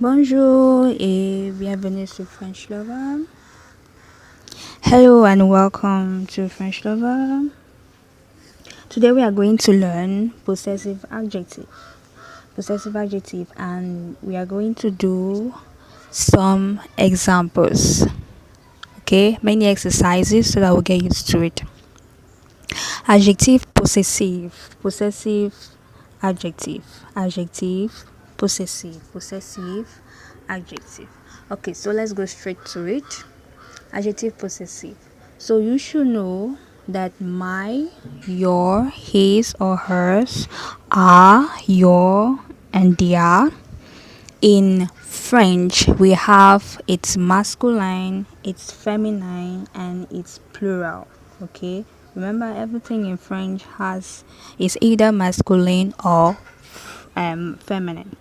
Bonjour et bienvenue sur French Lover. Hello and welcome to French Lover. Today we are going to learn possessive adjective. And we are going to do some examples. Okay, many exercises so that we'll get used to it. Adjective possessive, adjective, possessive, adjective. Okay, so let's go straight to it. Adjective possessive. So you should know that my, your, his or hers, are, your, and their. In French, we have its masculine, its feminine, and its plural. Okay, remember everything in French is either masculine or feminine.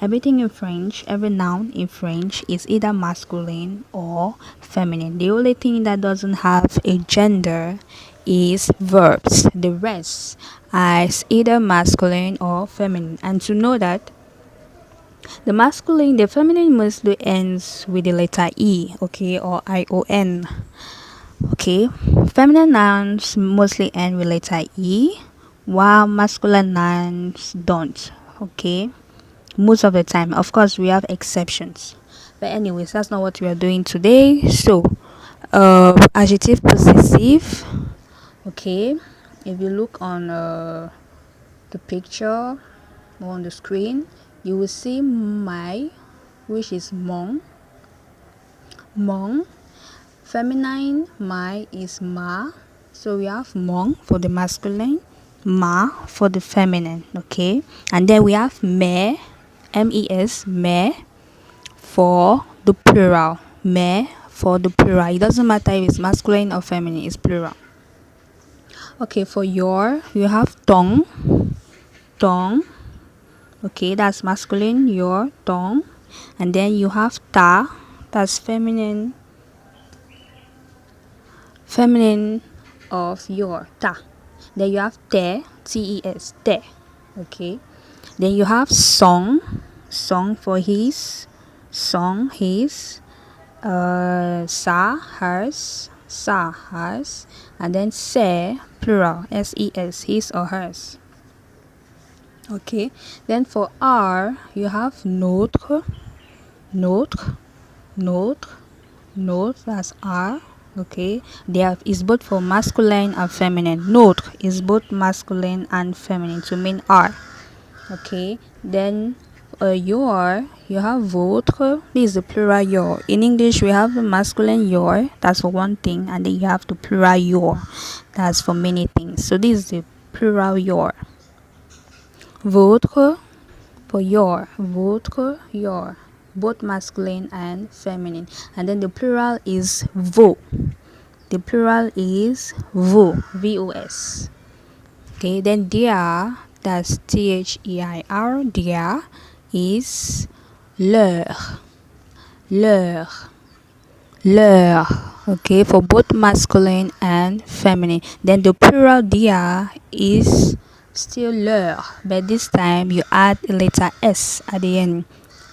Everything in French, every noun in French is either masculine or feminine. The only thing that doesn't have a gender is verbs. The rest is either masculine or feminine. And to know that, the feminine mostly ends with the letter E, okay, or ION. Okay, feminine nouns mostly end with letter E, while masculine nouns don't. Okay, most of the time. Of course, we have exceptions, but anyways, that's not what we are doing today. So, adjective possessive. Okay, if you look on the picture on the screen, you will see my, which is mon. Feminine my is ma. So we have mon for the masculine, ma for the feminine. Okay, and then we have me, mes, me for the plural. Me for the plural. It doesn't matter if it's masculine or feminine, it's plural. Okay, for your, you have ton. Okay, that's masculine, your, ton. And then you have ta, that's feminine of your, ta. Then you have te, tes, te. Okay, then you have song for his, his, sa, hers, and then se, plural, ses, his or hers. Okay, then for our, you have notre, that's our. Okay, is both for masculine and feminine. Notre is both masculine and feminine to mean our. Okay, then your, you have votre. This is the plural your. In English, we have the masculine your, that's for one thing, and then you have the plural your, that's for many things. So this is the plural your. Votre for your, both masculine and feminine. And then the plural is vos. Vos. Okay, then their, that's their, their is leur. Okay, for both masculine and feminine. Then the plural their is still leur, but this time you add a letter s at the end.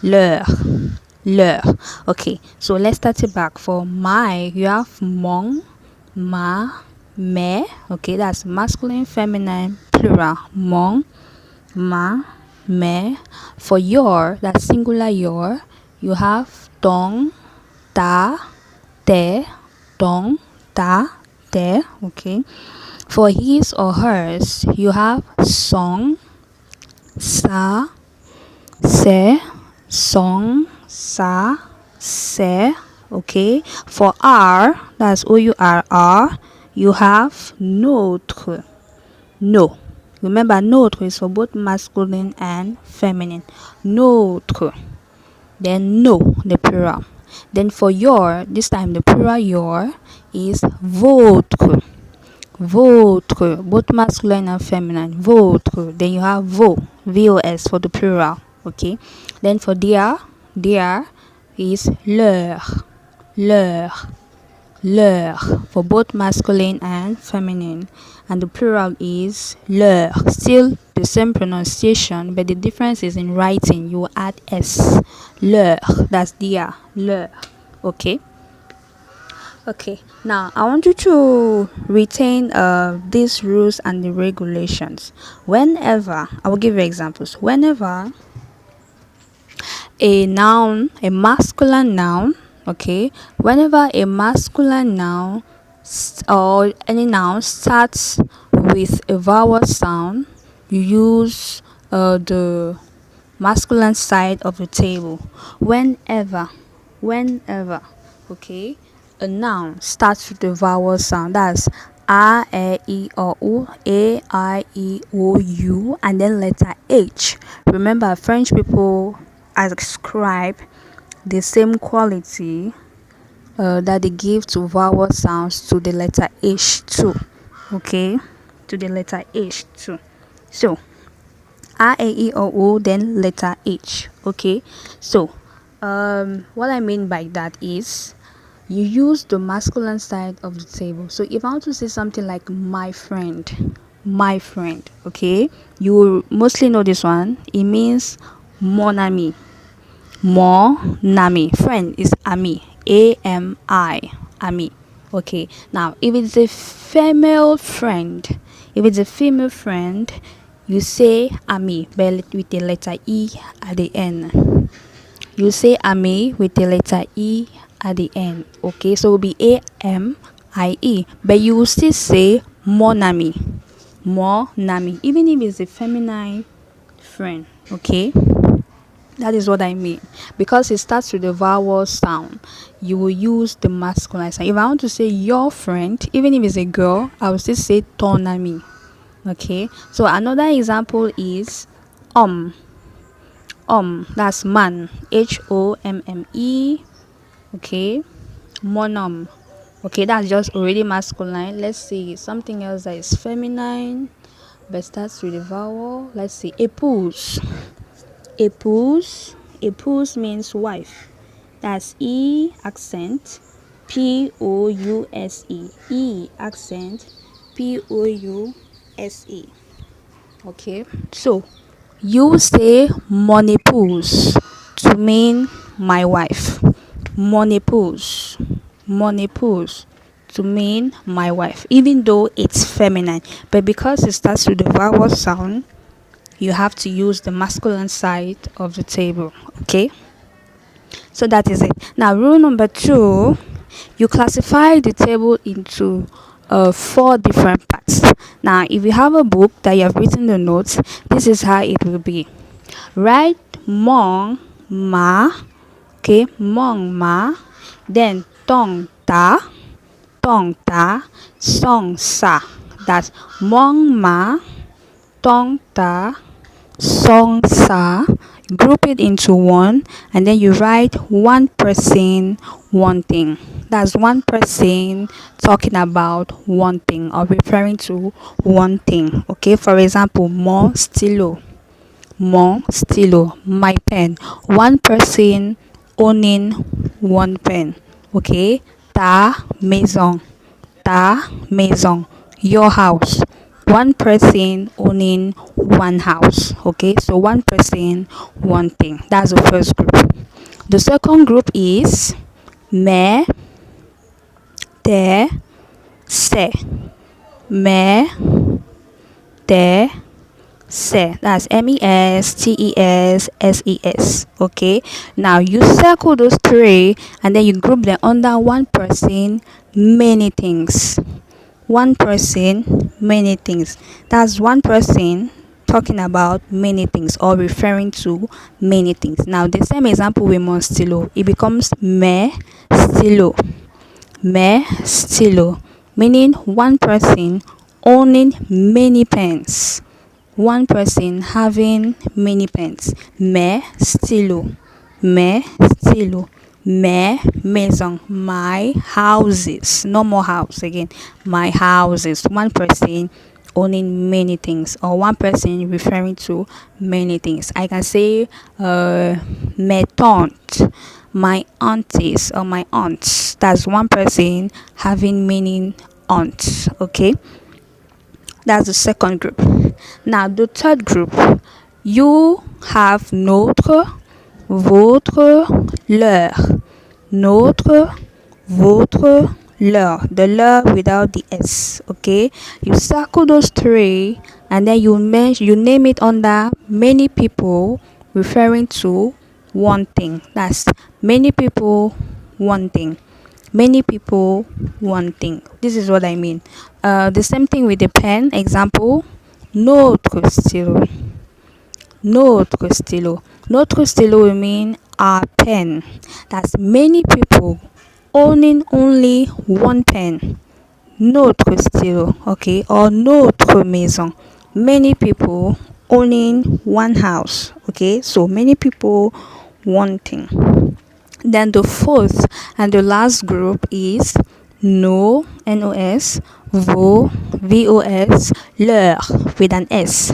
Leur. Okay, so let's start it back. For my, you have mon, ma, me. Okay, that's masculine, feminine, plural. Mon, ma, me. For your, that's singular your, you have ton, ta, te, ton, ta, te. Okay, for his or hers, you have son, sa, se, son, sa, se. Okay, for our, that's our, you have notre. No, remember notre is for both masculine and feminine. Notre. Then no, the plural. Then for your, this time the plural your is votre, both masculine and feminine. Votre. Then you have vos, vos for the plural. Okay, then for their is leur. leur for both masculine and feminine, and the plural is leur. Still the same pronunciation, but the difference is in writing. You will add s. Leur, that's dia. Leur. Okay. Okay, now I want you to retain these rules and the regulations. Whenever, I will give you examples. Whenever a noun, a masculine noun, okay, whenever a masculine noun or any noun starts with a vowel sound, you use the masculine side of the table. Whenever, okay, a noun starts with a vowel sound, that's a, e, I, o, u, a, I, e, o, u, and then letter h. Remember, French people ascribe the same quality that they give to vowel sounds to the letter h too. Okay, to the letter h too. So a, e, I, o, u, then letter h. Okay, so what I mean by that is you use the masculine side of the table. So if I want to say something like my friend, okay, you will mostly know this one. It means mon ami. Friend is ami, ami, ami. Okay, now if it's a female friend, you say ami but with the letter e at the end. You say ami with the letter e at the end. Okay, so it will be A-M-I-E, but you will still say mon ami, even if it's a feminine friend. Okay, that is what I mean. Because it starts with the vowel sound, you will use the masculine sound. If I want to say your friend, even if it's a girl, I will still say ton ami. Okay, so another example is that's man, H-O-M-M-E. Okay, mon. Okay, that's just already masculine. Let's see something else that is feminine but starts with a vowel. Let's see épouse. Épouse means wife. That's E accent P-O-U-S-E. E accent P-O-U-S-E. Okay, so you say mon épouse to mean my wife. Mon épouse to mean my wife, even though it's feminine, but because it starts with the vowel sound, you have to use the masculine side of the table. Okay, so that is it. Now rule number 2, you classify the table into 4 different parts. Now if you have a book that you have written the notes, this is how it will be. Write mon ma, okay, mon ma, then tong ta, song sa. That's mon ma, tong ta, song sa. Group it into one, and then you write one person, one thing. That's one person talking about one thing or referring to one thing. Okay, for example, mon stylo, my pen. One person owning one pen. Okay, ta maison, your house. One person owning one house. Okay, so one person, one thing. That's the first group. The second group is me, te, se. Me, te, se. That's MESTESSES. Okay, now you circle those 3 and then you group them under one person, many things. One person, many things. That's one person talking about many things or referring to many things. Now the same example with mon stylo, it becomes me stylo, meaning one person owning many pens, one person having many pens. Me stylo, me maison, my houses. No more house again, my houses. One person owning many things, or one person referring to many things. I can say mes tantes, my aunties or my aunts. That's one person having many aunts. Okay, that's the second group. Now the third group, you have notre, votre, leur. Notre, votre, leur. The leur without the s. Okay, you circle those three and then you name it under many people referring to one thing. That's many people, one thing. Many people, one thing. This is what I mean. The same thing with the pen. Example, notre stylo. Notre stylo. Notre stylo will mean our pen. That's many people owning only one pen. Notre stylo, okay, or notre maison. Many people owning one house, okay. So many people, one thing. Then the fourth and the last group is nos, nos, vos, vos, leur with an s.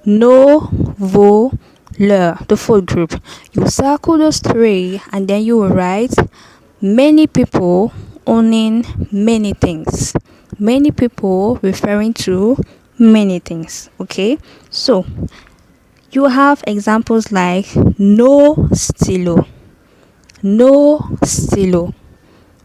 Nos, vos, leur, the fourth group. You circle those three and then you will write many people owning many things. Many people referring to many things. Okay, so you have examples like no stylo, no stylo,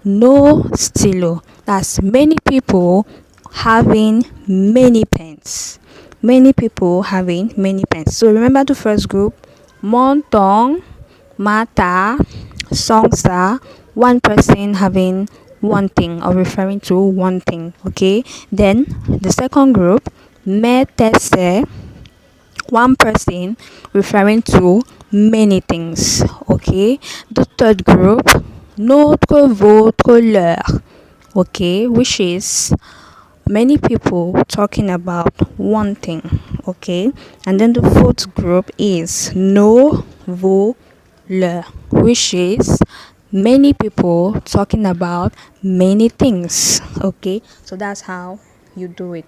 no stylo. That's many people having many pens. Many people having many pens. So remember the first group: mon, ton, ma, ta, son, sa. One person having one thing or referring to one thing. Okay. Then the second group, me, te, se. One person referring to many things. Okay. The third group, notre, votre, leur. Okay, which is many people talking about one thing. Okay, and then the fourth group is nos, vos, leur, which is many people talking about many things. Okay, so that's how you do it.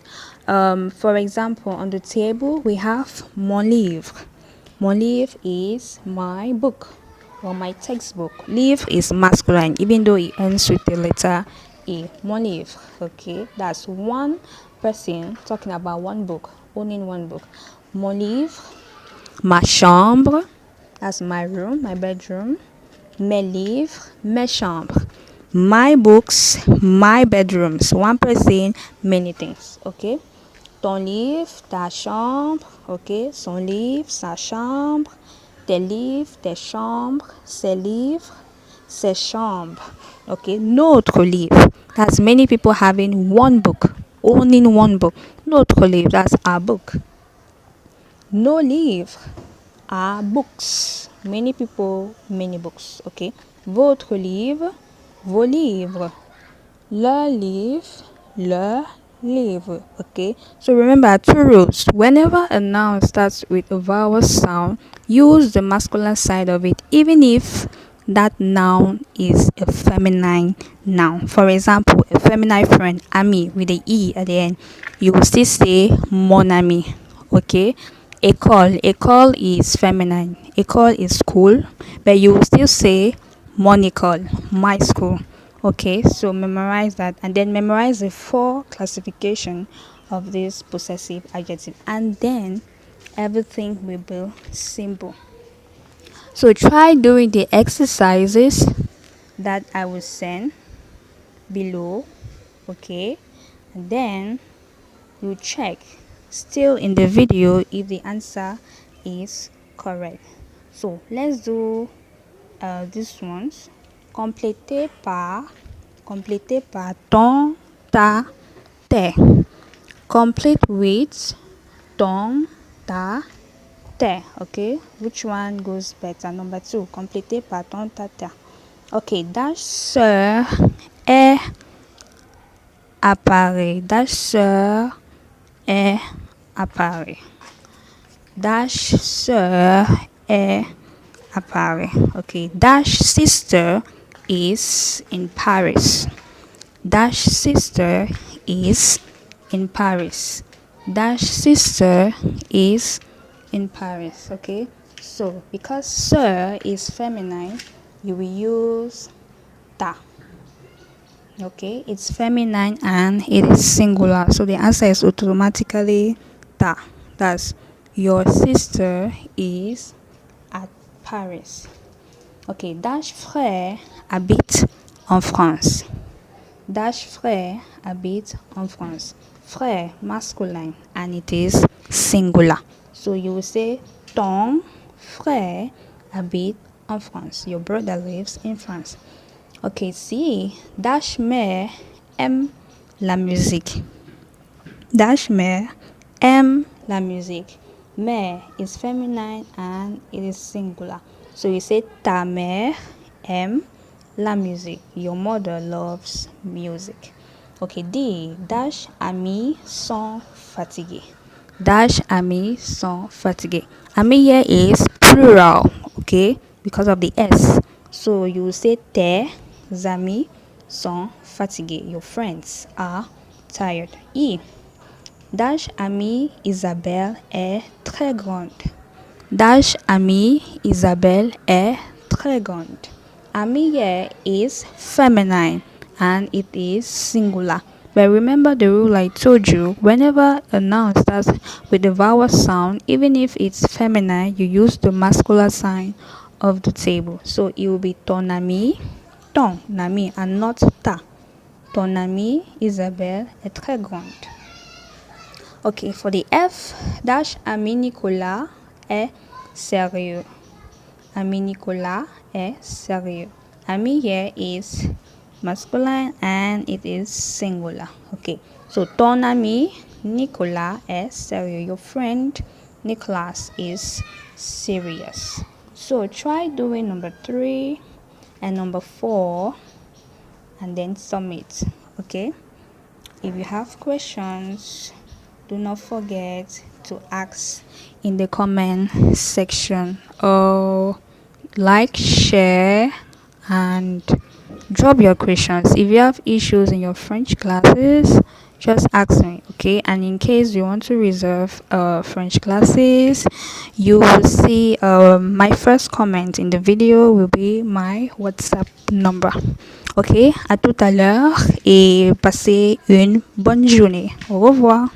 For example, on the table we have mon livre. Mon livre is my book or my textbook. Livre is masculine, even though it ends with the letter a. Mon livre. Okay, that's one person talking about one book, owning one book. Mon livre. Ma chambre, that's my room, my bedroom. Mes livres, mes chambres. My books, my bedrooms. One person, many things. Okay. Ton livre, ta chambre. Okay. Son livre, sa chambre. Tes livres, tes chambres. Ses livres, ses chambres. Okay. Notre livre. That's many people having one book, owning one book. Notre livre, that's our book. Nos livres are books. Many people, many books. Okay. Votre livre, vos livres. Leur livre, leur livre. Okay. So remember two rules. Whenever a noun starts with a vowel sound, use the masculine side of it, even if that noun is a feminine noun. For example, a feminine friend, ami, with the e at the end, you will still say mon ami. Okay. École is feminine. École is school, but you will still say mon école, my school. Okay, so memorize that and then memorize the 4 classification of this possessive adjective, and then everything will be simple. So try doing the exercises that I will send below. Okay, and then you check still in the video if the answer is correct. So let's do these ones. Complétez par ton, ta, tes. Complete with ton, ta, tes. Okay, which one goes better? Number 2. Complétez par ton, ta, tes. Okay, dash sœur est appareil. Dash sœur est appareil. Dash sœur est appareil. Okay. Dash sister is in Paris. Dash sister is in Paris. dash sister is in Paris. Okay, so because sir is feminine, you will use ta. Okay, it's feminine and it is singular, so the answer is automatically ta. That's your sister is at Paris. Ok, dash frère habite en France. Dash frère habite en France. Frère masculine and it is singular. So you will say ton frère habite en France. Your brother lives in France. Ok, si dash mère aime la musique. Dash mère aime la musique. Mère is feminine and it is singular. So you say ta mère aime la musique. Your mother loves music. Ok, D. Dash amis sont fatigués. Dash amis sont fatigués. Amis here is plural, okay, because of the S. So you will say tes amis sont fatigués. Your friends are tired. E. Dash amie Isabelle est très grande. Dash amie Isabelle est très grande. Amie here is feminine and it is singular. But remember the rule I told you, whenever a noun starts with the vowel sound, even if it's feminine, you use the masculine sign of the table. So it will be ton ami, and not ta. Ton ami Isabelle est très grande. Ok, for the F, dash ami Nicolas est sérieux. Ami Nicolas est sérieux. Ami here is masculine and it is singular. Okay, so ton ami Nicolas est sérieux. Your friend Nicholas is serious. So try doing number 3 and number 4 and then submit. Okay, if you have questions, do not forget to ask in the comment section, or like, share, and drop your questions. If you have issues in your French classes, just ask me, okay? And in case you want to reserve French classes, you will see my first comment in the video will be my WhatsApp number. Ok, à tout à l'heure et passez une bonne journée. Au revoir.